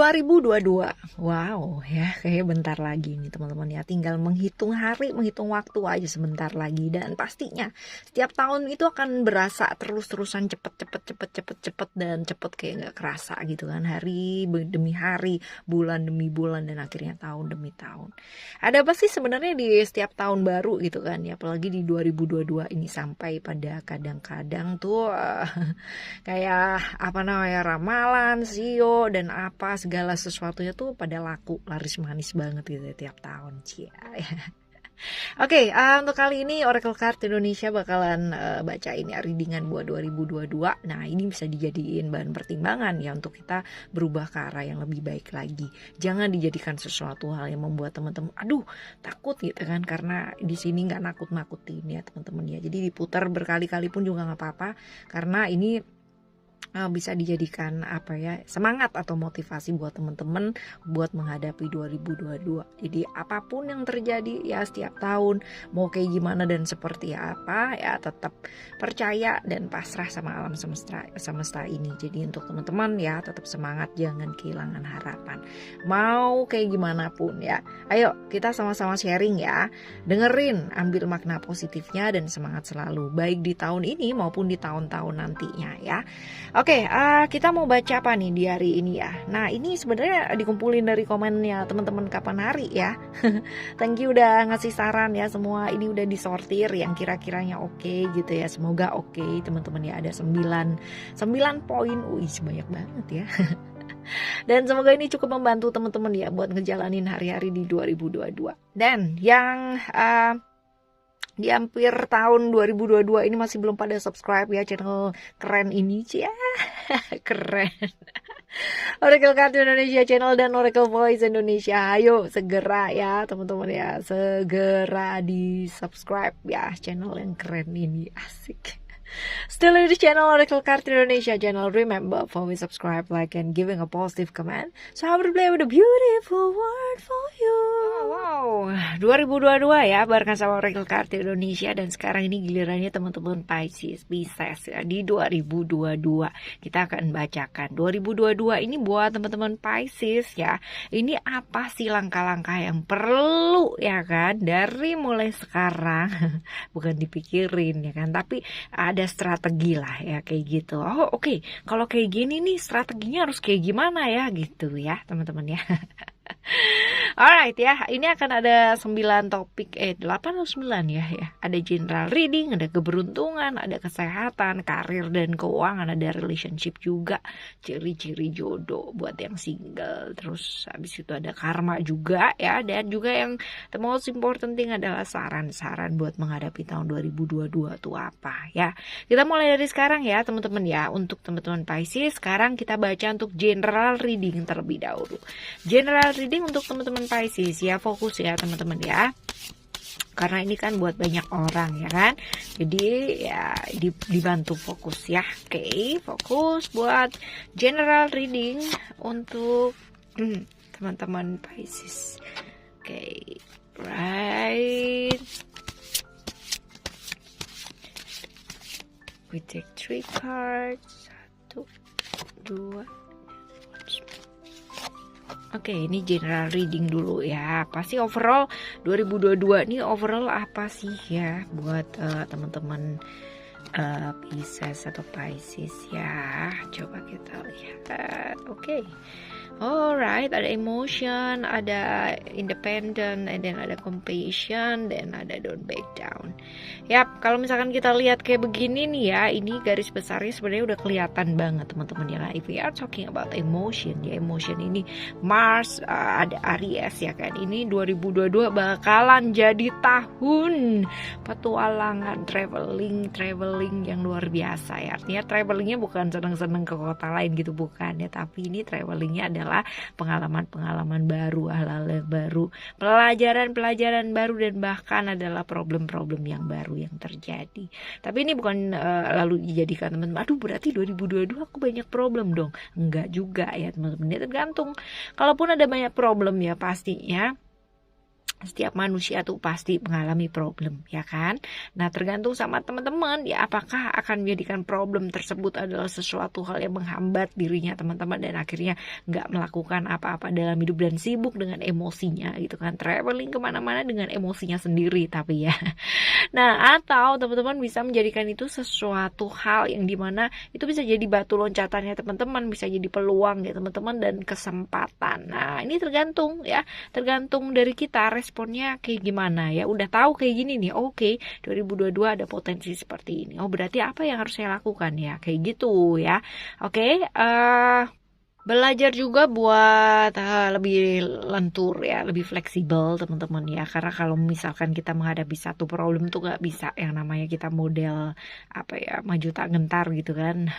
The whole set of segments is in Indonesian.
2022. Wow, ya kayaknya bentar lagi nih teman-teman ya. Tinggal menghitung hari, menghitung waktu aja sebentar lagi. Dan pastinya setiap tahun itu akan berasa terus-terusan cepet dan cepet kayak nggak kerasa gitu kan. Hari demi hari, bulan demi bulan, dan akhirnya tahun demi tahun. Ada apa sih sebenarnya di setiap tahun baru gitu kan ya. Apalagi di 2022 ini sampai pada kadang-kadang tuh kayak apa namanya, ramalan, sio dan apa segala sesuatunya tuh pada laku laris manis banget gitu ya, tiap tahun cia. Oke, untuk kali ini Oracle Card Indonesia bakalan bacain ya readingan buat 2022. Nah, ini bisa dijadiin bahan pertimbangan ya untuk kita berubah ke arah yang lebih baik lagi. Jangan dijadikan sesuatu hal yang membuat teman-teman aduh takut gitu kan, karena di sini nggak nakut-nakutin ya teman-teman ya. Jadi diputar berkali-kali pun juga nggak apa-apa, karena ini bisa dijadikan apa ya, semangat atau motivasi buat teman-teman buat menghadapi 2022. Jadi apapun yang terjadi ya setiap tahun, mau kayak gimana dan seperti apa ya, tetap percaya dan pasrah sama alam semesta ini. Jadi untuk teman-teman ya tetap semangat, jangan kehilangan harapan. Mau kayak gimana pun ya, ayo kita sama-sama sharing ya, dengerin, ambil makna positifnya dan semangat selalu, baik di tahun ini maupun di tahun-tahun nantinya ya. Oke, kita mau baca apa nih di hari ini ya. Nah, ini sebenarnya dikumpulin dari komennya teman-teman kapan hari ya. Thank you udah ngasih saran ya semua. Ini udah disortir yang kira-kiranya oke gitu ya. Semoga oke teman-teman ya. Ada 9 poin. Wih, banyak banget ya. Dan semoga ini cukup membantu teman-teman ya buat ngejalanin hari-hari di 2022. Dan yang di hampir tahun 2022 ini masih belum pada subscribe ya channel keren ini cia. Keren. Oracle Card Indonesia channel dan Oracle Voice Indonesia. Ayo segera ya teman-teman ya, segera di subscribe ya channel yang keren ini, asik. Still in the channel Oracle Card Indonesia channel. Remember, for we subscribe, like, and giving a positive comment, so I will play with a beautiful word for you. Wow, 2022 ya, barengan sama Oracle Card Indonesia. Dan sekarang ini gilirannya teman-teman Pisces ya, di 2022 kita akan bacakan 2022 ini buat teman-teman Pisces ya. Ini apa sih langkah-langkah yang perlu ya kan, dari mulai sekarang bukan dipikirin ya kan, tapi ada strategi lah ya kayak gitu. Oh oke. Kalau kayak gini nih strateginya harus kayak gimana ya gitu ya teman-teman ya. Alright ya, ini akan ada 9 topik, 8 atau 9 ya. Ada general reading, ada keberuntungan, ada kesehatan, karir dan keuangan, ada relationship juga, ciri-ciri jodoh buat yang single. Terus habis itu ada karma juga ya, dan juga yang the most important thing adalah saran-saran buat menghadapi tahun 2022 tuh apa ya. Kita mulai dari sekarang ya teman-teman ya. Untuk teman-teman Pisces, sekarang kita baca untuk general reading terlebih dahulu. General reading untuk teman-teman Pisces ya, fokus ya teman-teman ya, karena ini kan buat banyak orang ya kan, jadi ya dibantu fokus ya. Oke, fokus buat general reading untuk teman-teman Pisces. Oke, right, we take 3 cards, 1, 2. Oke, ini general reading dulu ya. Pasti overall 2022 ini overall apa sih ya buat teman-teman Pisces atau Pisces ya. Coba kita lihat. Oke. Alright, ada emotion, ada independent, and then ada compassion, dan ada don't back down. Yap, kalau misalkan kita lihat kayak begini nih ya, ini garis besarnya sebenarnya udah kelihatan banget teman-teman ya. If we are talking about emotion, ya emotion ini Mars, ada Aries ya kan. Ini 2022 bakalan jadi tahun petualangan, traveling yang luar biasa ya. Artinya travelingnya bukan seneng-seneng ke kota lain gitu, bukan ya, tapi ini travelingnya adalah pengalaman-pengalaman baru, hal-hal yang baru, pelajaran-pelajaran baru, dan bahkan adalah problem-problem yang baru yang terjadi. Tapi ini bukan lalu dijadikan teman-teman, aduh berarti 2022 aku banyak problem dong. Enggak juga ya teman-teman, ini tergantung. Kalaupun ada banyak problem ya pastinya Setiap manusia tuh pasti mengalami problem, ya kan? Nah, tergantung sama teman-teman ya, apakah akan menjadikan problem tersebut adalah sesuatu hal yang menghambat dirinya teman-teman dan akhirnya nggak melakukan apa-apa dalam hidup dan sibuk dengan emosinya gitu kan, traveling kemana-mana dengan emosinya sendiri tapi ya. Nah, atau teman-teman bisa menjadikan itu sesuatu hal yang dimana itu bisa jadi batu loncatannya teman-teman, bisa jadi peluang ya teman-teman dan kesempatan. Nah, ini tergantung ya, tergantung dari kita responnya kayak gimana ya. Udah tahu kayak gini nih, oke, 2022 ada potensi seperti ini. Oh, berarti apa yang harus saya lakukan ya? Kayak gitu ya. Oke, belajar juga buat lebih lentur ya, lebih fleksibel teman-teman ya. Karena kalau misalkan kita menghadapi satu problem tuh nggak bisa yang namanya kita model apa ya, maju tak gentar gitu kan.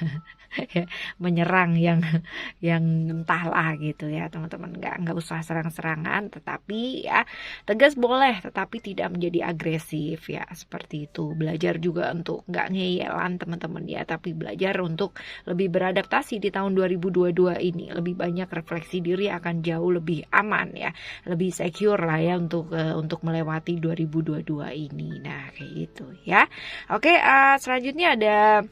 Ya, menyerang yang entahlah gitu ya teman-teman. Nggak usah serang-serangan, tetapi ya tegas boleh, tetapi tidak menjadi agresif ya, seperti itu. Belajar juga untuk nggak ngeyelan teman-teman ya, tapi belajar untuk lebih beradaptasi di tahun 2022 ini, lebih banyak refleksi diri akan jauh lebih aman ya, lebih secure lah ya untuk melewati 2022 ini. Nah, kayak gitu ya. Oke, selanjutnya ada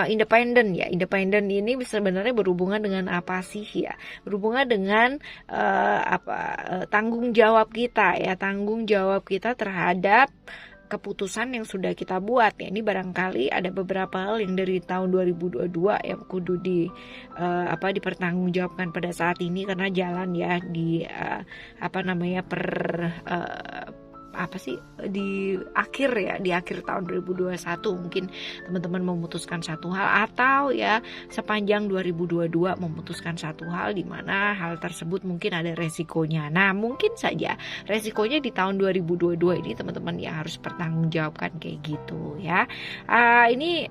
independen ya. Independen ini sebenarnya berhubungan dengan apa sih ya? Berhubungan dengan tanggung jawab kita ya, tanggung jawab kita terhadap keputusan yang sudah kita buat ya. Ini barangkali ada beberapa hal yang dari tahun 2022 yang kudu dipertanggungjawabkan pada saat ini, karena jalan ya di di akhir tahun 2021 mungkin teman-teman memutuskan satu hal, atau ya sepanjang 2022 memutuskan satu hal di mana hal tersebut mungkin ada resikonya. Nah, mungkin saja resikonya di tahun 2022 ini teman-teman yang harus bertanggungjawabkan kayak gitu ya. Ini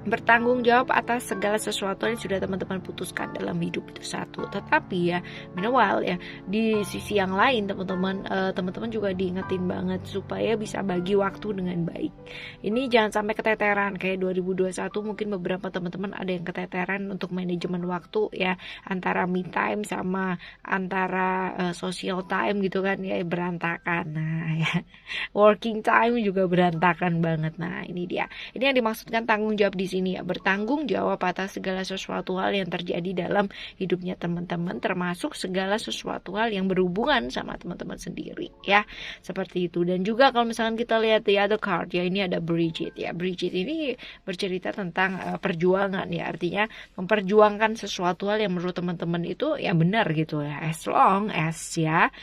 bertanggung jawab atas segala sesuatu yang sudah teman-teman putuskan dalam hidup itu satu. Tetapi ya, meanwhile ya, di sisi yang lain teman-teman juga diingetin banget supaya bisa bagi waktu dengan baik. Ini jangan sampai keteteran kayak 2021. Mungkin beberapa teman-teman ada yang keteteran untuk manajemen waktu ya, antara me time sama antara social time gitu kan ya, berantakan. Nah ya, working time juga berantakan banget. Nah, ini dia. Ini yang dimaksudkan tanggung jawab di sini ya, bertanggung jawab atas segala sesuatu hal yang terjadi dalam hidupnya teman-teman, termasuk segala sesuatu hal yang berhubungan sama teman-teman sendiri ya, seperti itu. Dan juga kalau misalkan kita lihat the other card ya, ini ada Bridget ya. Bridget ini bercerita tentang perjuangan ya, artinya memperjuangkan sesuatu hal yang menurut teman-teman itu ya benar gitu ya, as long as ya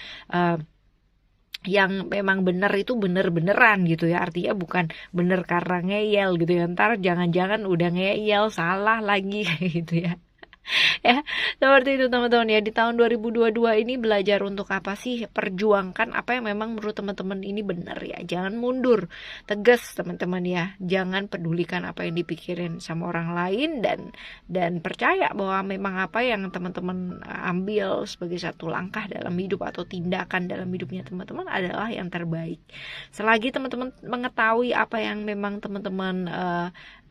yang memang benar itu bener-beneran gitu ya, artinya bukan bener karena ngeyel gitu ya, ntar jangan-jangan udah ngeyel salah lagi gitu ya. Ya, seperti itu teman-teman ya. Di tahun 2022 ini belajar untuk apa sih? Perjuangkan apa yang memang menurut teman-teman ini benar ya. Jangan mundur, tegas teman-teman ya. Jangan pedulikan apa yang dipikirin sama orang lain, dan percaya bahwa memang apa yang teman-teman ambil sebagai satu langkah dalam hidup atau tindakan dalam hidupnya teman-teman adalah yang terbaik. Selagi teman-teman mengetahui apa yang memang teman-teman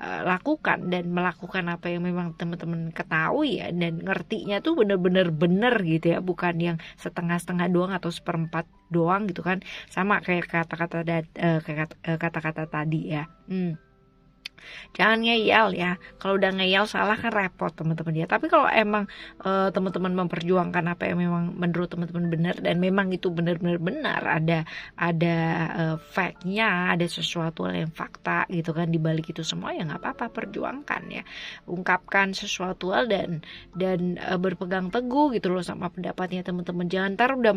lakukan dan melakukan apa yang memang teman-teman ketahui ya, dan ngertinya tuh bener-bener bener gitu ya, bukan yang setengah-setengah doang atau seperempat doang gitu kan, sama kayak kata-kata tadi ya. Jangan ngeyel ya. Kalau udah ngeyel salah kan repot teman-teman ya. Tapi kalau emang teman-teman memperjuangkan apa yang memang menurut teman-teman benar, dan memang itu benar-benar benar, ada fact-nya, ada sesuatu yang fakta gitu kan di balik itu semua, ya nggak apa-apa, perjuangkan ya. Ungkapkan sesuatu hal dan berpegang teguh gitu loh sama pendapatnya teman-teman. Jangan ntar udah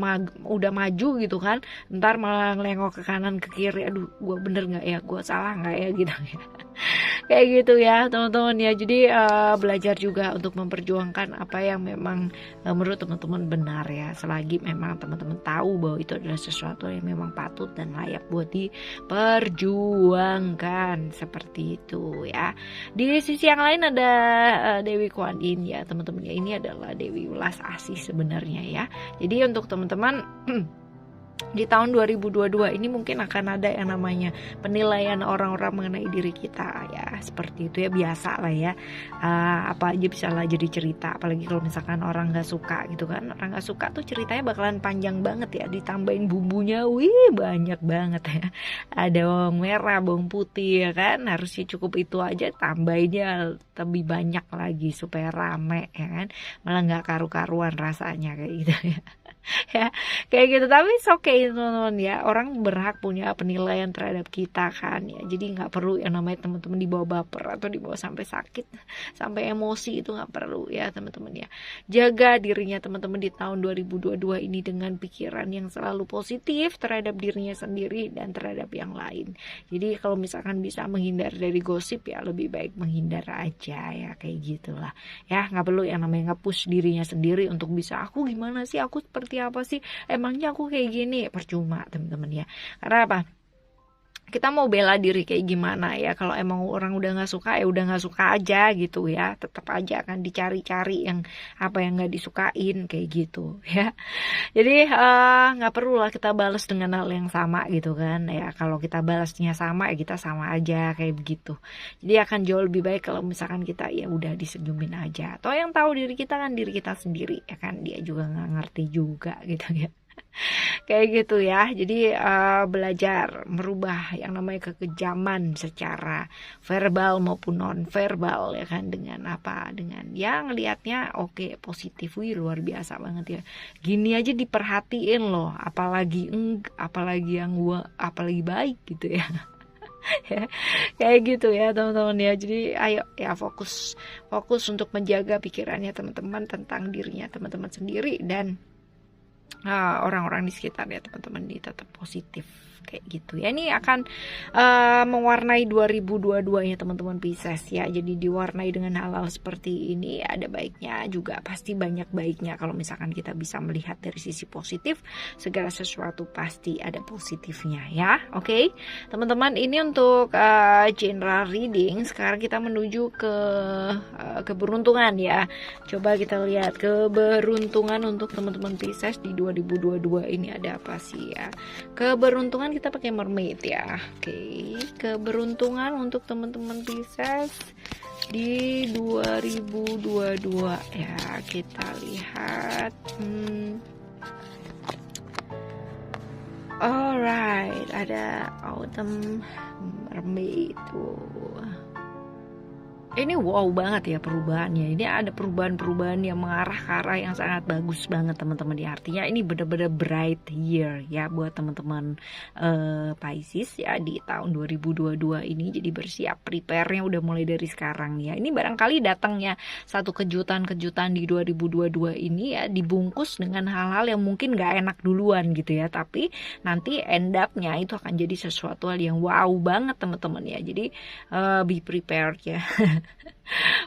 maju gitu kan, ntar malah ngelengok ke kanan ke kiri, aduh gue bener nggak ya, gue salah nggak ya gitu ya. Kayak gitu ya teman-teman ya. Jadi belajar juga untuk memperjuangkan apa yang memang menurut teman-teman benar ya, selagi memang teman-teman tahu bahwa itu adalah sesuatu yang memang patut dan layak buat diperjuangkan, seperti itu ya. Di sisi yang lain ada Dewi Kuan Yin ya teman-teman ya. Ini adalah Dewi Welas Asih sebenarnya ya. Jadi untuk teman-teman di tahun 2022 ini mungkin akan ada yang namanya penilaian orang-orang mengenai diri kita ya, seperti itu ya, biasa lah ya. Apa aja bisa lah jadi cerita, apalagi kalau misalkan orang nggak suka gitu kan. Orang nggak suka tuh ceritanya bakalan panjang banget ya, ditambahin bumbunya wih banyak banget ya. Ada bawang merah, bawang putih ya kan, harusnya cukup itu aja, tambahinnya lebih banyak lagi supaya rame ya kan, malah nggak karu-karuan rasanya kayak gitu ya. Ya kayak gitu, tapi it's okay teman-teman ya, orang berhak punya penilaian terhadap kita kan ya, jadi nggak perlu yang namanya teman-teman dibawa baper atau dibawa sampai sakit, sampai emosi, itu nggak perlu ya teman-teman ya. Jaga dirinya teman-teman di tahun 2022 ini dengan pikiran yang selalu positif terhadap dirinya sendiri dan terhadap yang lain. Jadi kalau misalkan bisa menghindar dari gosip ya lebih baik menghindar aja ya, kayak gitulah ya. Nggak perlu yang namanya nge-push dirinya sendiri untuk bisa, aku gimana sih, aku seperti apa sih, emangnya aku kayak gini, percuma teman-teman ya. Karena apa, kita mau bela diri kayak gimana ya, kalau emang orang udah nggak suka ya udah nggak suka aja gitu ya, tetap aja akan dicari-cari yang apa yang nggak disukain kayak gitu ya. Jadi nggak perlu lah kita balas dengan hal yang sama gitu kan ya, kalau kita balasnya sama ya kita sama aja kayak begitu. Jadi akan jauh lebih baik kalau misalkan kita ya udah disenyumin aja, atau yang tahu diri kita kan diri kita sendiri ya kan, dia juga nggak ngerti juga gitu ya. Kayak gitu ya. Jadi belajar merubah yang namanya kekejaman secara verbal maupun non verbal ya kan, dengan apa, dengan yang ngelihatnya oke, positif, wih luar biasa banget ya, gini aja diperhatiin loh, apalagi apalagi yang gua apalagi baik gitu ya. Ya, kayak gitu ya teman-teman ya. Jadi ayo ya, fokus untuk menjaga pikirannya teman-teman tentang dirinya teman-teman sendiri, dan orang-orang di sekitarnya teman-teman ini tetap positif kayak gitu ya. Ini akan mewarnai 2022-nya teman-teman Pisces ya. Jadi diwarnai dengan hal-hal seperti ini, ada baiknya juga, pasti banyak baiknya kalau misalkan kita bisa melihat dari sisi positif. Segala sesuatu pasti ada positifnya ya. Oke, teman-teman, ini untuk general reading. Sekarang kita menuju ke keberuntungan ya. Coba kita lihat keberuntungan untuk teman-teman Pisces di 2022 ini ada apa sih ya. Keberuntungan kita pakai mermaid ya. Oke, keberuntungan untuk teman-teman Pisces di 2022 ya, kita lihat. Alright, ada autumn mermaid tuh. Ini wow banget ya perubahannya. Ini ada perubahan-perubahan yang mengarah ke arah yang sangat bagus banget teman-teman ya. Artinya ini benar-benar bright year ya buat teman-teman Pisces ya di tahun 2022 ini. Jadi bersiap, prepare-nya udah mulai dari sekarang ya. Ini barangkali datangnya satu kejutan-kejutan di 2022 ini ya, dibungkus dengan hal-hal yang mungkin gak enak duluan gitu ya. Tapi nanti end up-nya itu akan jadi sesuatu hal yang wow banget teman-teman ya. Jadi be prepared ya.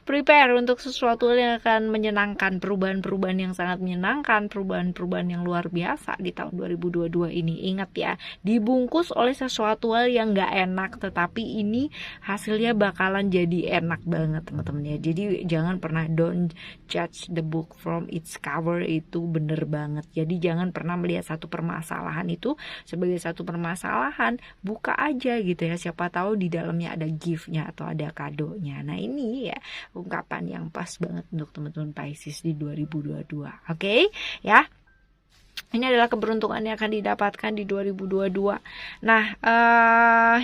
Prepare untuk sesuatu yang akan menyenangkan, perubahan-perubahan yang sangat menyenangkan, perubahan-perubahan yang luar biasa di tahun 2022 ini. Ingat ya, dibungkus oleh sesuatu hal yang gak enak, tetapi ini hasilnya bakalan jadi enak banget teman-teman ya. Jadi jangan pernah don't judge the book from its cover, itu bener banget. Jadi jangan pernah melihat satu permasalahan itu sebagai satu permasalahan, buka aja gitu ya, siapa tahu di dalamnya ada gift-nya atau ada kadonya. Nah ini ya ungkapan yang pas banget untuk teman-teman Pisces di 2022. Oke, ya. Ini adalah keberuntungan yang akan didapatkan di 2022. Nah,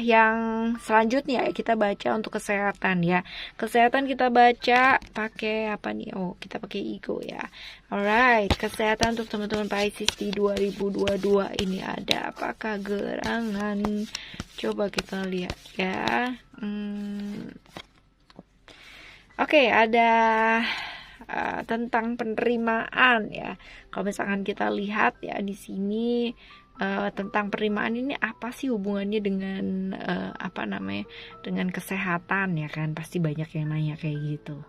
yang selanjutnya kita baca untuk kesehatan ya. Kesehatan kita baca pakai apa nih? Oh, kita pakai ego ya. Alright, kesehatan untuk teman-teman Pisces di 2022 ini ada apakah gerangan? Coba kita lihat ya. Oke, ada tentang penerimaan ya. Kalau misalkan kita lihat ya di sini tentang penerimaan ini apa sih hubungannya dengan dengan kesehatan ya kan? Pasti banyak yang nanya kayak gitu.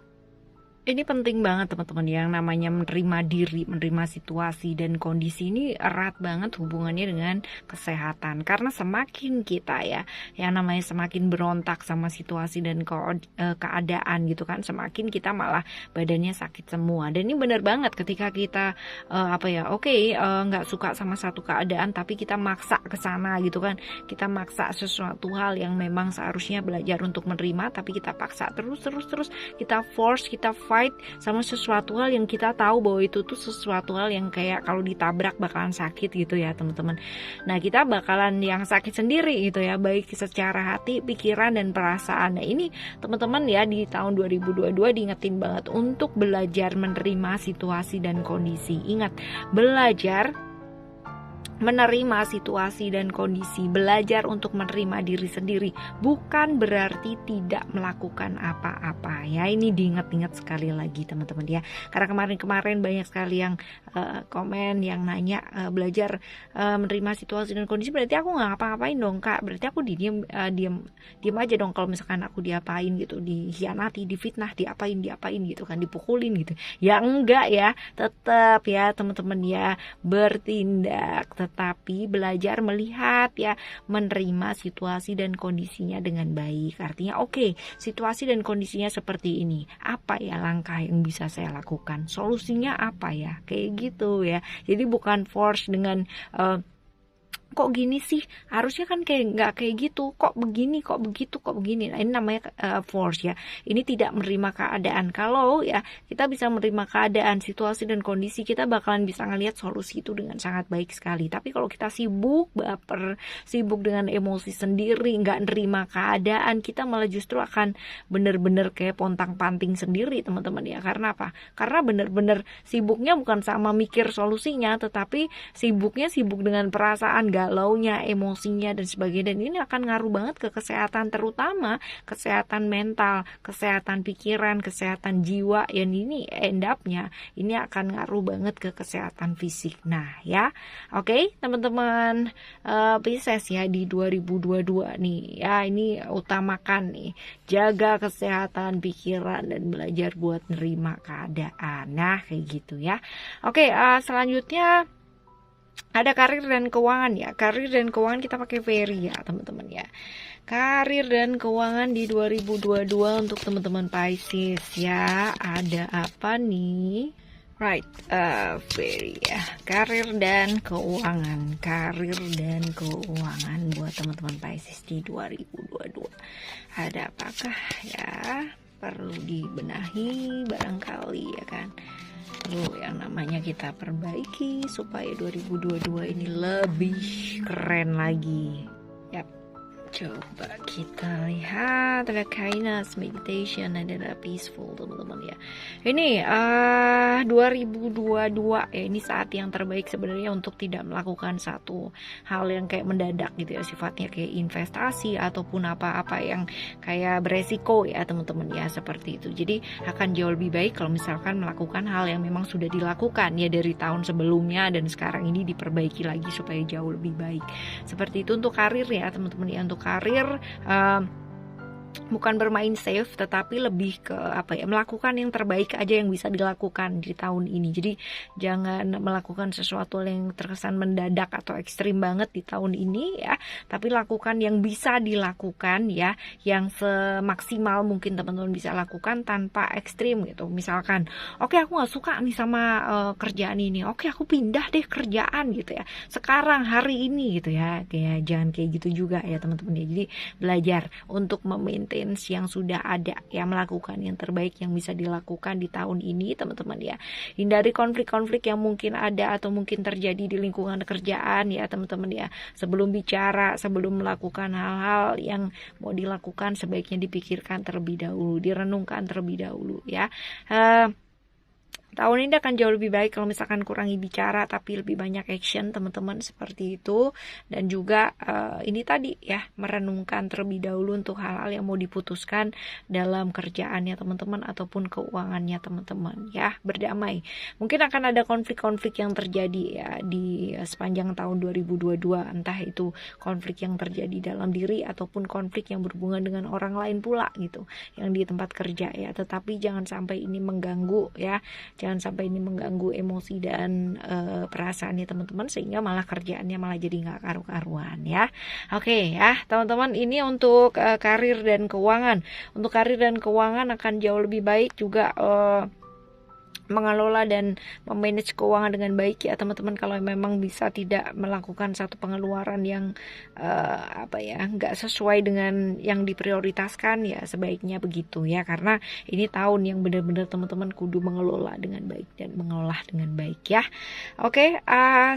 Ini penting banget teman-teman, yang namanya menerima diri, menerima situasi dan kondisi ini erat banget hubungannya dengan kesehatan. Karena semakin kita ya, yang namanya semakin berontak sama situasi dan keadaan gitu kan, semakin kita malah badannya sakit semua. Dan ini benar banget ketika kita nggak suka sama satu keadaan tapi kita maksa ke sana gitu kan. Kita maksa sesuatu hal yang memang seharusnya belajar untuk menerima, tapi kita paksa terus, kita force, kita fight sama sesuatu hal yang kita tahu bahwa itu tuh sesuatu hal yang kayak kalau ditabrak bakalan sakit gitu ya teman-teman. Nah, kita bakalan yang sakit sendiri gitu ya, baik secara hati, pikiran, dan perasaan. Nah, ini teman-teman ya, di tahun 2022 diingetin banget untuk belajar menerima situasi dan kondisi. Ingat, belajar menerima situasi dan kondisi, belajar untuk menerima diri sendiri, bukan berarti tidak melakukan apa-apa ya. Ini diingat-ingat sekali lagi teman-teman ya, karena kemarin-kemarin banyak sekali yang komen, yang nanya belajar menerima situasi dan kondisi berarti aku nggak ngapa-ngapain dong kak, berarti aku diem aja dong kalau misalkan aku diapain gitu, dikhianati, difitnah, diapain gitu kan, dipukulin gitu ya. Enggak ya, tetap ya teman-teman ya, bertindak, tetapi belajar melihat ya, menerima situasi dan kondisinya dengan baik. Artinya oke, situasi dan kondisinya seperti ini, apa ya langkah yang bisa saya lakukan, solusinya apa ya, kayak gitu ya. Jadi bukan force dengan kok gini sih, harusnya kan kayak nggak kayak gitu, kok begini, kok begitu, kok begini. Nah, ini namanya force ya. Ini tidak menerima keadaan. Kalau ya kita bisa menerima keadaan, situasi dan kondisi, kita bakalan bisa ngelihat solusi itu dengan sangat baik sekali. Tapi kalau kita sibuk baper, sibuk dengan emosi sendiri, nggak nerima keadaan, kita malah justru akan bener-bener kayak pontang-panting sendiri teman-teman ya. Karena apa? Karena bener-bener sibuknya bukan sama mikir solusinya, tetapi sibuk dengan perasaan galaunya, emosinya, dan sebagainya. Dan ini akan ngaruh banget ke kesehatan, terutama kesehatan mental, kesehatan pikiran, kesehatan jiwa. Yang ini end up-nya ini akan ngaruh banget ke kesehatan fisik. Nah ya, oke, teman-teman Pisces ya, di 2022 nih ya, ini utamakan nih, jaga kesehatan pikiran dan belajar buat nerima keadaan. Nah kayak gitu ya. Oke, selanjutnya ada karir dan keuangan ya. Karir dan keuangan kita pakai Fairy ya teman-teman ya. Karir dan keuangan di 2022 untuk teman-teman Pisces ya. Ada apa nih? Right, Fairy ya. Karir dan keuangan. Karir dan keuangan buat teman-teman Pisces di 2022. Ada apakah ya? Perlu dibenahi barangkali ya kan. Yang namanya kita perbaiki supaya 2022 ini lebih keren lagi. Yap. Coba kita lihat, ada kindness, meditation, ada peaceful teman-teman ya. Ini 2022 ya, ini saat yang terbaik sebenarnya untuk tidak melakukan satu hal yang kayak mendadak gitu ya, sifatnya kayak investasi ataupun apa-apa yang kayak beresiko ya teman-teman ya, seperti itu. Jadi akan jauh lebih baik kalau misalkan melakukan hal yang memang sudah dilakukan ya dari tahun sebelumnya dan sekarang ini diperbaiki lagi supaya jauh lebih baik. Seperti itu untuk karir ya teman-teman ya. Untuk karir bukan bermain safe, tetapi lebih ke melakukan yang terbaik aja yang bisa dilakukan di tahun ini. Jadi jangan melakukan sesuatu yang terkesan mendadak atau ekstrim banget di tahun ini ya, tapi lakukan yang bisa dilakukan ya, yang semaksimal mungkin teman-teman bisa lakukan tanpa ekstrim gitu. Misalkan oke, aku gak suka nih sama kerjaan ini, oke aku pindah deh kerjaan gitu ya, sekarang hari ini gitu ya. Kayak jangan kayak gitu juga ya teman-teman ya. Jadi belajar untuk memaintain yang sudah ada ya, melakukan yang terbaik yang bisa dilakukan di tahun ini teman-teman ya. Hindari konflik-konflik yang mungkin ada atau mungkin terjadi di lingkungan kerjaan ya teman-teman ya. Sebelum bicara, sebelum melakukan hal-hal yang mau dilakukan, sebaiknya dipikirkan terlebih dahulu, direnungkan terlebih dahulu ya. Tahun ini akan jauh lebih baik kalau misalkan kurangi bicara tapi lebih banyak action, teman-teman, seperti itu. Dan juga ini tadi ya, merenungkan terlebih dahulu untuk hal-hal yang mau diputuskan dalam kerjaannya teman-teman ataupun keuangannya teman-teman ya. Berdamai. Mungkin akan ada konflik-konflik yang terjadi ya di sepanjang tahun 2022, entah itu konflik yang terjadi dalam diri ataupun konflik yang berhubungan dengan orang lain pula gitu, yang di tempat kerja ya. Tetapi jangan sampai ini mengganggu ya, jangan sampai ini mengganggu emosi dan perasaannya teman-teman, sehingga malah kerjaannya malah jadi nggak karu-karuan ya. Oke ya teman-teman, ini untuk karir dan keuangan. Untuk karir dan keuangan akan jauh lebih baik juga mengelola dan memanage keuangan dengan baik ya teman-teman. Kalau memang bisa tidak melakukan satu pengeluaran yang nggak sesuai dengan yang diprioritaskan, ya sebaiknya begitu ya, karena ini tahun yang benar-benar teman-teman kudu mengelola dengan baik dan mengolah dengan baik ya. Oke,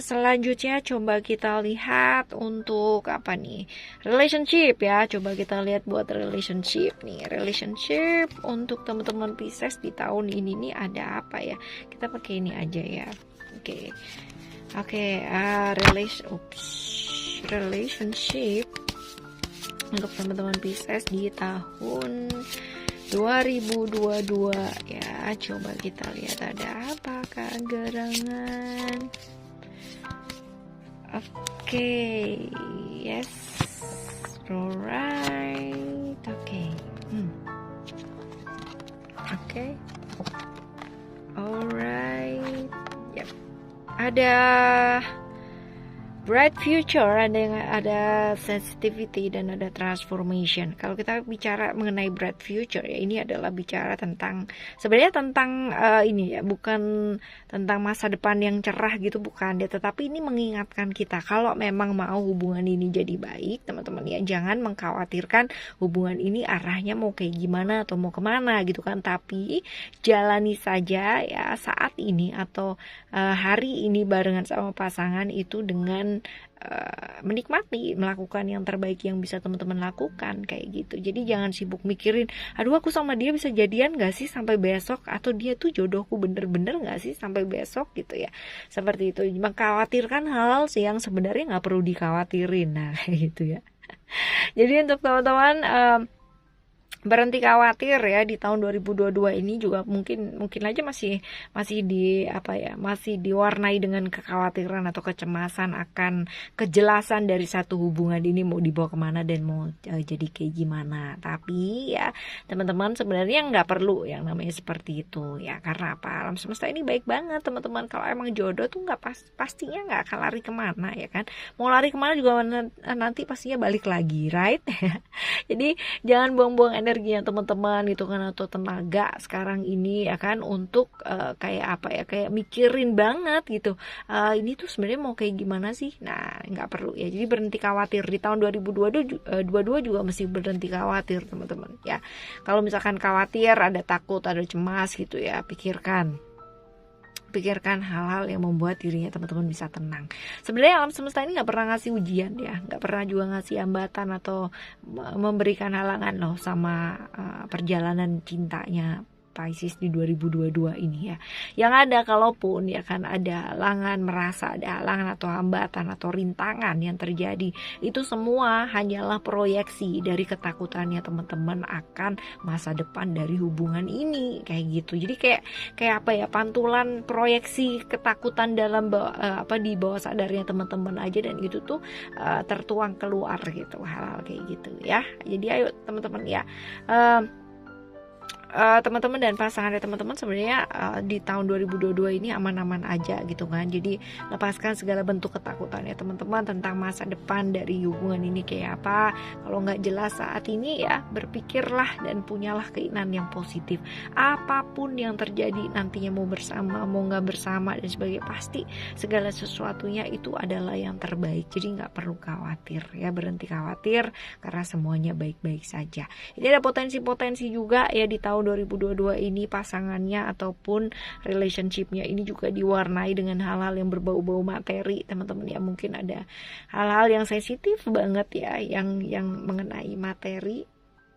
selanjutnya coba kita lihat untuk apa nih, relationship ya. Coba kita lihat buat relationship nih, relationship untuk teman-teman Pisces di tahun ini nih ada apa ya. Kita pakai ini aja ya. Oke, relationship untuk teman-teman Pisces di tahun 2022 ya. Coba kita lihat ada apakah gerangan. Yes, alright. Alright. Yep. Ada bright future, ada sensitivity dan ada transformation. Kalau kita bicara mengenai bright future ya, ini adalah bicara tentang sebenarnya tentang ini ya, bukan tentang masa depan yang cerah gitu, bukan ya, tetapi ini mengingatkan kita kalau memang mau hubungan ini jadi baik teman-teman ya, jangan mengkhawatirkan hubungan ini arahnya mau kayak gimana atau mau kemana gitu kan, tapi jalani saja ya saat ini atau hari ini barengan sama pasangan itu dengan menikmati, melakukan yang terbaik yang bisa teman-teman lakukan kayak gitu. Jadi jangan sibuk mikirin, aduh aku sama dia bisa jadian gak sih sampai besok, atau dia tuh jodohku bener-bener gak sih sampai besok gitu ya. Seperti itu, mengkhawatirkan hal yang sebenarnya gak perlu dikhawatirin. Nah kayak gitu ya. Jadi untuk teman-teman berhenti khawatir ya di tahun 2022 ini juga mungkin aja masih masih diwarnai dengan kekhawatiran atau kecemasan akan kejelasan dari satu hubungan ini mau dibawa kemana dan mau jadi kayak gimana. Tapi ya teman-teman sebenarnya nggak perlu yang namanya seperti itu ya, karena apa, alam semesta ini baik banget teman-teman. Kalau emang jodoh tuh nggak pastinya nggak akan lari kemana ya kan, mau lari kemana juga nanti pastinya balik lagi, right? Jadi jangan buang-buang energinya teman-teman gitu kan, atau tenaga sekarang ini ya kan untuk kayak mikirin banget gitu, ini tuh sebenarnya mau kayak gimana sih. Nah nggak perlu ya, jadi berhenti khawatir di tahun 2022 juga mesti berhenti khawatir teman-teman ya. Kalau misalkan khawatir, ada takut, ada cemas gitu ya, pikirkan hal-hal yang membuat dirinya teman-teman bisa tenang. Sebenarnya alam semesta ini nggak pernah ngasih ujian ya, nggak pernah juga ngasih hambatan atau memberikan halangan loh sama perjalanan cintanya Pisces di 2022 ini ya. Yang ada kalaupun ya kan ada halangan, merasa ada halangan atau hambatan atau rintangan yang terjadi, itu semua hanyalah proyeksi dari ketakutannya teman-teman akan masa depan dari hubungan ini kayak gitu. Jadi kayak apa ya, pantulan proyeksi ketakutan dalam di bawah sadarnya teman-teman aja, dan itu tuh tertuang keluar gitu, hal-hal kayak gitu ya. Jadi ayo teman-teman ya, teman-teman dan pasangan teman-teman sebenarnya di tahun 2022 ini aman-aman aja gitu kan. Jadi lepaskan segala bentuk ketakutan ya teman-teman tentang masa depan dari hubungan ini kayak apa. Kalau nggak jelas saat ini ya, berpikirlah dan punyalah keinginan yang positif. Apapun yang terjadi nantinya, mau bersama mau nggak bersama dan sebagainya, pasti segala sesuatunya itu adalah yang terbaik. Jadi nggak perlu khawatir ya, berhenti khawatir karena semuanya baik-baik saja. Ini ada potensi-potensi juga ya di tahun 2022 ini, pasangannya ataupun relationshipnya ini juga diwarnai dengan hal-hal yang berbau-bau materi teman-teman ya. Mungkin ada hal-hal yang sensitif banget ya, yang mengenai materi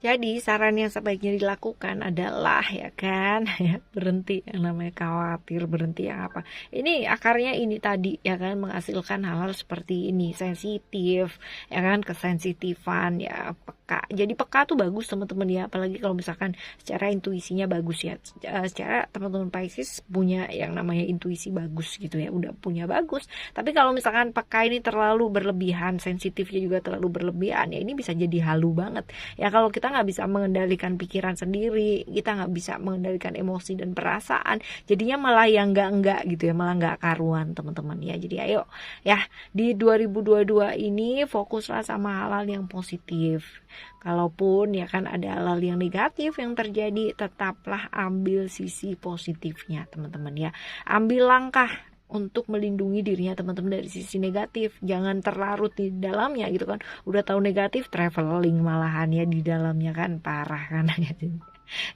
Jadi saran yang sebaiknya dilakukan adalah ya kan ya, berhenti yang namanya khawatir, berhenti yang apa. Ini akarnya ini tadi ya kan, menghasilkan hal-hal seperti ini, sensitif ya kan, kesensitifan ya, peka. Jadi peka tuh bagus teman-teman ya, apalagi kalau misalkan secara intuisinya bagus ya. Secara teman-teman Pisces punya yang namanya intuisi bagus gitu ya, udah punya bagus. Tapi kalau misalkan peka ini terlalu berlebihan, sensitifnya juga terlalu berlebihan ya, ini bisa jadi halu banget. Ya kalau kita nggak bisa mengendalikan pikiran sendiri, kita nggak bisa mengendalikan emosi dan perasaan, jadinya malah yang enggak gitu ya, malah nggak karuan teman-teman ya. Jadi ayo ya, di 2022 ini fokuslah sama hal-hal yang positif. Kalaupun ya kan ada hal-hal yang negatif yang terjadi, tetaplah ambil sisi positifnya teman-teman ya. Ambil langkah untuk melindungi dirinya teman-teman dari sisi negatif, jangan terlarut di dalamnya gitu kan. Udah tahu negatif, traveling malahan ya di dalamnya kan, parah kan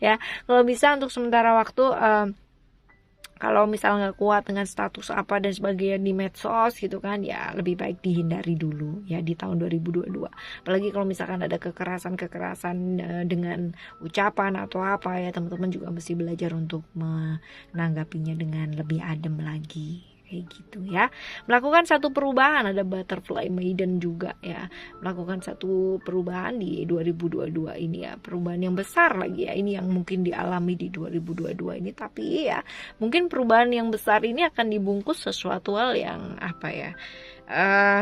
ya. Kalau bisa untuk sementara waktu, kalau misalnya nggak kuat dengan status apa dan sebagainya di medsos gitu kan, ya lebih baik dihindari dulu ya di tahun 2022. Apalagi kalau misalkan ada kekerasan dengan ucapan atau apa ya, teman-teman juga mesti belajar untuk menanggapinya dengan lebih adem lagi. Kayak gitu ya. Melakukan satu perubahan, ada butterfly maiden juga ya. Melakukan satu perubahan di 2022 ini ya. Perubahan yang besar lagi ya. Ini yang mungkin dialami di 2022 ini. Tapi ya mungkin perubahan yang besar ini akan dibungkus sesuatu hal yang apa ya,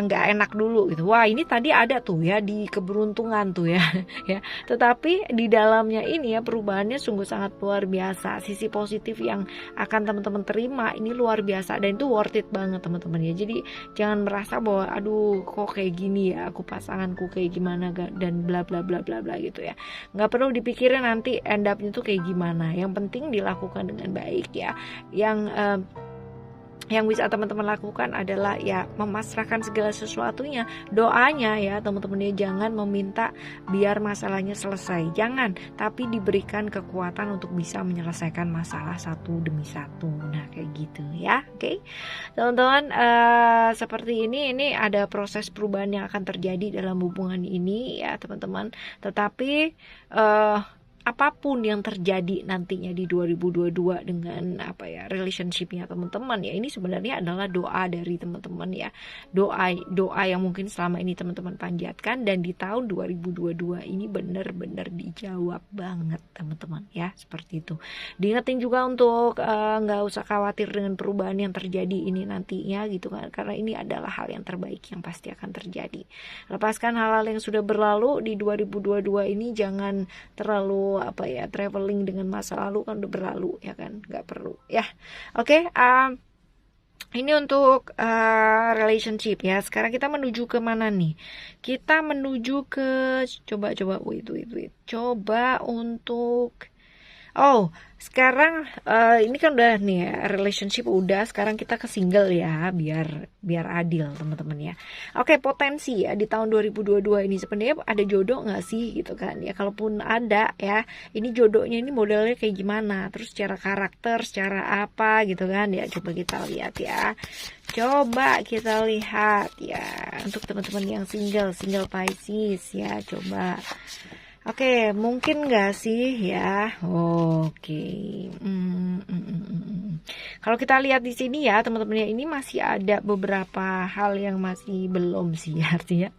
nggak enak dulu gitu. Wah ini tadi ada tuh ya di keberuntungan tuh ya ya, tetapi di dalamnya ini ya perubahannya sungguh sangat luar biasa. Sisi positif yang akan teman-teman terima ini luar biasa, dan itu worth it banget teman-teman ya. Jadi jangan merasa bahwa aduh kok kayak gini ya, aku pasanganku kayak gimana dan bla bla bla bla bla gitu ya. Nggak perlu dipikirin nanti end up-nya tuh kayak gimana. Yang penting dilakukan dengan baik ya. Yang bisa teman-teman lakukan adalah ya memasrahkan segala sesuatunya, doanya ya teman-teman ya. Jangan meminta biar masalahnya selesai, jangan, tapi diberikan kekuatan untuk bisa menyelesaikan masalah satu demi satu. Nah kayak gitu ya. Oke teman-teman, seperti ini ada proses perubahan yang akan terjadi dalam hubungan ini ya teman-teman. Tetapi apapun yang terjadi nantinya di 2022 dengan apa ya relationshipnya teman-teman ya, ini sebenarnya adalah doa dari teman-teman ya, doa yang mungkin selama ini teman-teman panjatkan, dan di tahun 2022 ini benar-benar dijawab banget teman-teman ya, seperti itu. Diingetin juga untuk nggak usah khawatir dengan perubahan yang terjadi ini nantinya gitu kan, karena ini adalah hal yang terbaik yang pasti akan terjadi. Lepaskan hal-hal yang sudah berlalu di 2022 ini, jangan terlalu apa ya traveling dengan masa lalu, kan udah berlalu ya kan, nggak perlu ya. Oke, ini untuk relationship ya. Sekarang kita menuju ke mana nih? Kita menuju ke coba wait. Coba untuk sekarang ini kan udah nih ya, relationship udah, sekarang kita ke single ya, biar adil teman-teman ya. Oke, potensi ya di tahun 2022 ini sebenarnya ada jodoh nggak sih gitu kan ya. Kalaupun ada ya, ini jodohnya ini modelnya kayak gimana, terus secara karakter, secara apa gitu kan ya. Coba kita lihat ya. Coba kita lihat ya untuk teman-teman yang single Pisces ya, coba. Oke, mungkin nggak sih ya? Oke. Kalau kita lihat di sini ya, teman-teman ya, ini masih ada beberapa hal yang masih belum sih, artinya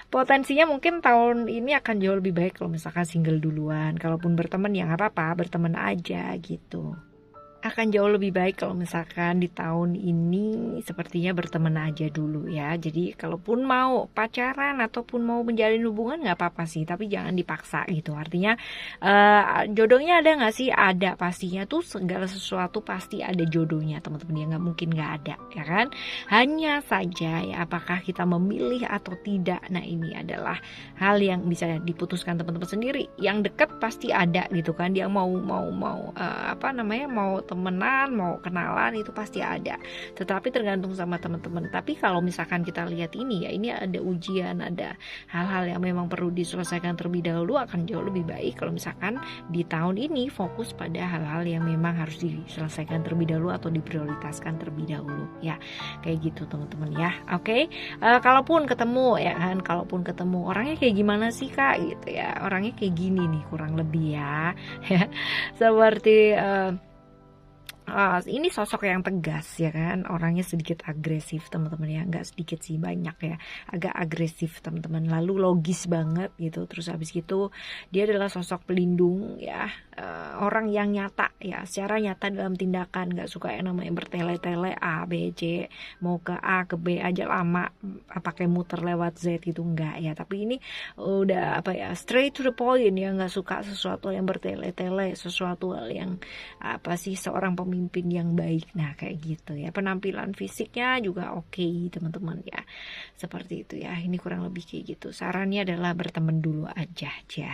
potensinya mungkin tahun ini akan jauh lebih baik kalau misalkan single duluan. Kalaupun berteman ya nggak apa-apa, berteman aja gitu. Akan jauh lebih baik kalau misalkan di tahun ini sepertinya berteman aja dulu ya. Jadi kalaupun mau pacaran ataupun mau menjalin hubungan nggak apa-apa sih, tapi jangan dipaksa gitu. Artinya jodohnya ada nggak sih? Ada pastinya, tuh segala sesuatu pasti ada jodohnya teman-teman ya, nggak mungkin nggak ada ya kan. Hanya saja ya apakah kita memilih atau tidak, nah ini adalah hal yang bisa diputuskan teman-teman sendiri. Yang dekat pasti ada gitu kan, dia mau temenan, mau kenalan, itu pasti ada. Tetapi tergantung sama teman-teman. Tapi kalau misalkan kita lihat ini ya, ini ada ujian, ada hal-hal yang memang perlu diselesaikan terlebih dahulu, akan jauh lebih baik kalau misalkan di tahun ini fokus pada hal-hal yang memang harus diselesaikan terlebih dahulu atau diprioritaskan terlebih dahulu ya, kayak gitu teman-teman ya. Oke. Kalaupun ketemu ya kan, kalaupun ketemu orangnya kayak gimana sih Kak gitu ya, orangnya kayak gini nih kurang lebih ya. Ya, seperti ini sosok yang tegas ya kan, orangnya sedikit agresif teman-teman ya, nggak sedikit sih, banyak ya, agak agresif teman-teman, lalu logis banget gitu. Terus habis gitu dia adalah sosok pelindung ya, orang yang nyata ya, secara nyata dalam tindakan, nggak suka yang namanya bertele-tele A B C, mau ke A ke B aja lama, pakai muter lewat Z itu enggak ya. Tapi ini udah apa ya, straight to the point ya, nggak suka sesuatu yang bertele-tele, sesuatu hal yang apa sih, seorang pemimpin yang baik. Nah kayak gitu ya, penampilan fisiknya juga oke teman-teman ya, seperti itu ya. Ini kurang lebih kayak gitu. Sarannya adalah berteman dulu aja ya.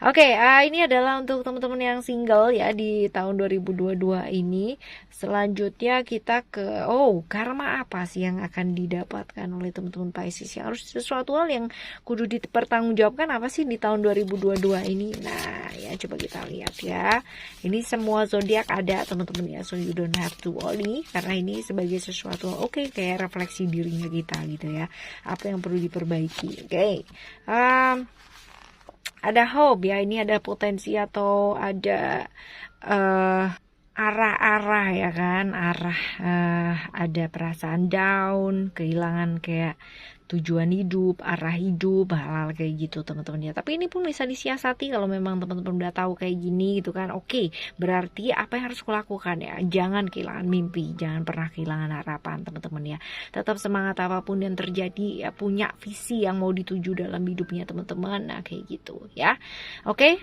Oke, ini adalah untuk teman-teman yang single ya di tahun 2022 ini. Selanjutnya kita ke karma apa sih yang akan didapatkan oleh teman-teman Pisces ya, harus sesuatu hal yang kudu dipertanggungjawabkan apa sih di tahun 2022 ini. Nah ya, coba kita lihat ya. Ini semua zodiak ada teman-teman ya, so you don't have to worry, karena ini sebagai sesuatu kayak refleksi dirinya kita gitu ya, apa yang perlu diperbaiki. Ada hope ya, ini ada potensi atau ada arah-arah ya kan, ada perasaan down, kehilangan kayak tujuan hidup, arah hidup, hal-hal kayak gitu teman-teman ya. Tapi ini pun bisa disiasati kalau memang teman-teman udah tahu kayak gini gitu kan. Oke, berarti apa yang harus kulakukan ya? Jangan kehilangan mimpi, jangan pernah kehilangan harapan teman-teman ya. Tetap semangat apapun yang terjadi ya, punya visi yang mau dituju dalam hidupnya teman-teman. Nah kayak gitu ya. Oke,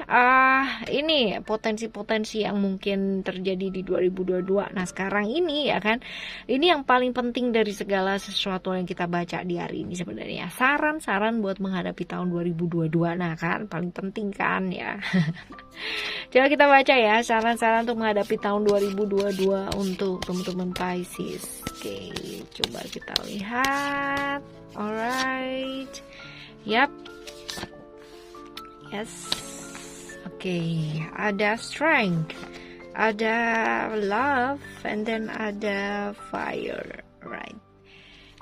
ini potensi-potensi yang mungkin terjadi di 2022. Nah sekarang ini ya kan, ini yang paling penting dari segala sesuatu yang kita baca di hari ini sebenarnya, saran-saran buat menghadapi tahun 2022. Nah kan paling penting kan ya. Coba kita baca ya saran-saran untuk menghadapi tahun 2022 untuk teman-teman Pisces. Oke, coba kita lihat. Alright, yap, yes. Oke, ada strength, ada love, and then ada fire, right?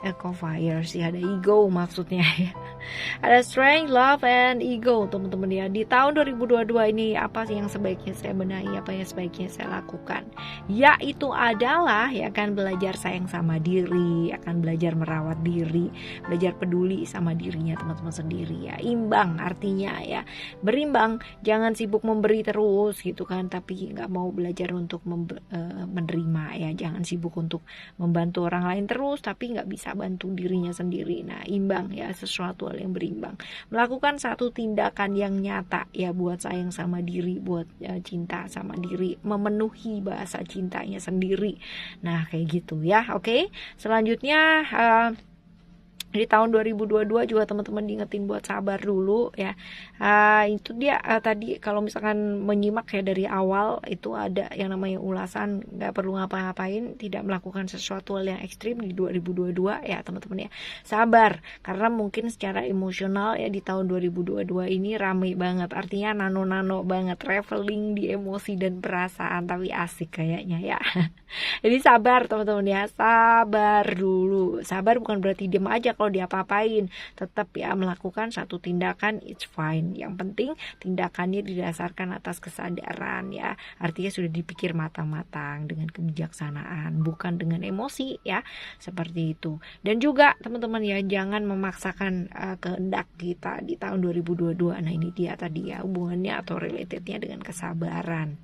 Kok fire sih, ada ego maksudnya ya. Ada strength, love, and ego teman-teman ya. Di tahun 2022 ini apa sih yang sebaiknya saya benahi, apa yang sebaiknya saya lakukan? Yaitu adalah ya kan, belajar sayang sama diri, akan belajar merawat diri, belajar peduli sama dirinya teman-teman sendiri ya. Imbang artinya ya, berimbang, jangan sibuk memberi terus gitu kan, tapi nggak mau belajar untuk menerima ya. Jangan sibuk untuk membantu orang lain terus tapi nggak bisa bantu dirinya sendiri. Nah imbang ya, sesuatu hal yang berimbang, melakukan satu tindakan yang nyata ya, buat sayang sama diri, buat cinta sama diri, memenuhi bahasa cintanya sendiri. Nah kayak gitu ya. Oke, selanjutnya di tahun 2022 juga teman-teman diingetin buat sabar dulu ya. Itu dia tadi kalau misalkan menyimak ya dari awal, itu ada yang namanya ulasan, nggak perlu ngapa-ngapain, tidak melakukan sesuatu hal yang ekstrim di 2022 ya teman-teman ya. Sabar, karena mungkin secara emosional ya di tahun 2022 ini ramai banget, artinya nano-nano banget, traveling di emosi dan perasaan, tapi asik kayaknya ya. Jadi sabar teman-teman ya, sabar dulu. Sabar bukan berarti diam aja kalau diapa-apain, tetap ya melakukan satu tindakan, it's fine. Yang penting tindakannya didasarkan atas kesadaran ya, artinya sudah dipikir matang-matang dengan kebijaksanaan, bukan dengan emosi ya, seperti itu. Dan juga teman-teman ya, jangan memaksakan kehendak kita di tahun 2022. Nah ini dia tadi ya, hubungannya atau relatednya dengan kesabaran.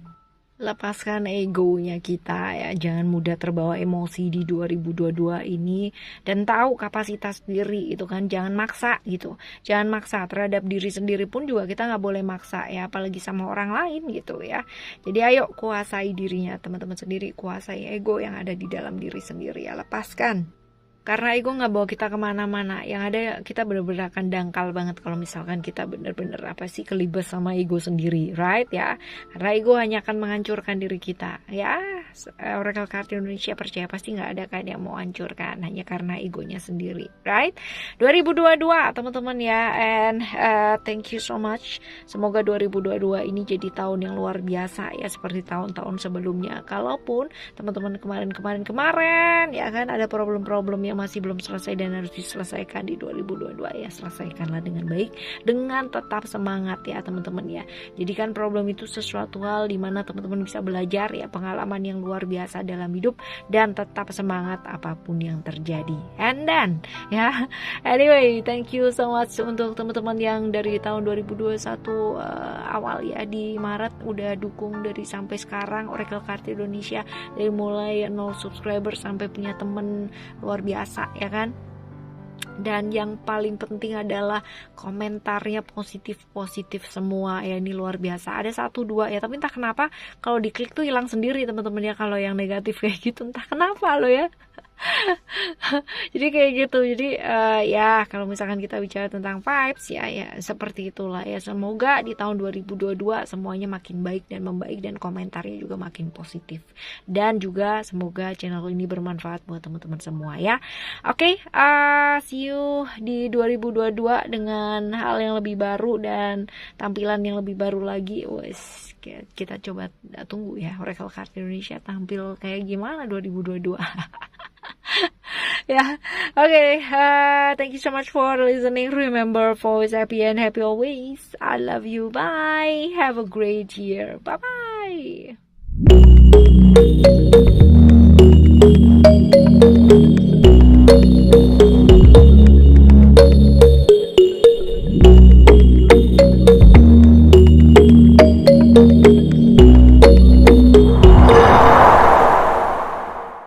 Lepaskan egonya kita ya, jangan mudah terbawa emosi di 2022 ini, dan tahu kapasitas diri itu kan, jangan maksa gitu, jangan maksa terhadap diri sendiri pun juga kita nggak boleh maksa ya, apalagi sama orang lain gitu ya. Jadi ayo kuasai dirinya teman-teman sendiri, kuasai ego yang ada di dalam diri sendiri ya, lepaskan. Karena ego nggak bawa kita kemana-mana. Yang ada kita benar-benar akan dangkal banget kalau misalkan kita benar-benar kelibas sama ego sendiri, right ya? Karena ego hanya akan menghancurkan diri kita. Ya, Oracle Card Indonesia percaya pasti nggak ada kan yang mau hancurkan hanya karena egonya sendiri, right? 2022 teman-teman ya, and thank you so much. Semoga 2022 ini jadi tahun yang luar biasa ya, seperti tahun-tahun sebelumnya. Kalaupun teman-teman kemarin ya kan ada problem-problem yang masih belum selesai dan harus diselesaikan di 2022 ya, selesaikanlah dengan baik, dengan tetap semangat ya teman-teman ya. Jadi kan problem itu sesuatu hal dimana teman-teman bisa belajar ya, pengalaman yang luar biasa dalam hidup, dan tetap semangat apapun yang terjadi. And then ya, anyway, thank you so much untuk teman-teman yang dari tahun 2021 awal ya, di Maret udah dukung dari sampai sekarang Oracle Card Indonesia, dari mulai 0 subscriber sampai punya temen luar biasa ya kan. Dan yang paling penting adalah komentarnya positif semua ya, ini luar biasa. Ada 1-2 ya, tapi entah kenapa kalau diklik tuh hilang sendiri teman-teman ya, kalau yang negatif kayak gitu entah kenapa loh ya. Jadi kayak gitu. Jadi ya kalau misalkan kita bicara tentang vibes ya seperti itulah ya. Semoga di tahun 2022 semuanya makin baik dan membaik, dan komentarnya juga makin positif, dan juga semoga channel ini bermanfaat buat teman-teman semua ya. Oke, see you di 2022 dengan hal yang lebih baru dan tampilan yang lebih baru lagi. Wes, kita coba tunggu ya Oracle Card Indonesia tampil kayak gimana 2022. Yeah, okay, thank you so much for listening. Remember, always happy and happy always. I love you. Bye. Have a great year. Bye bye.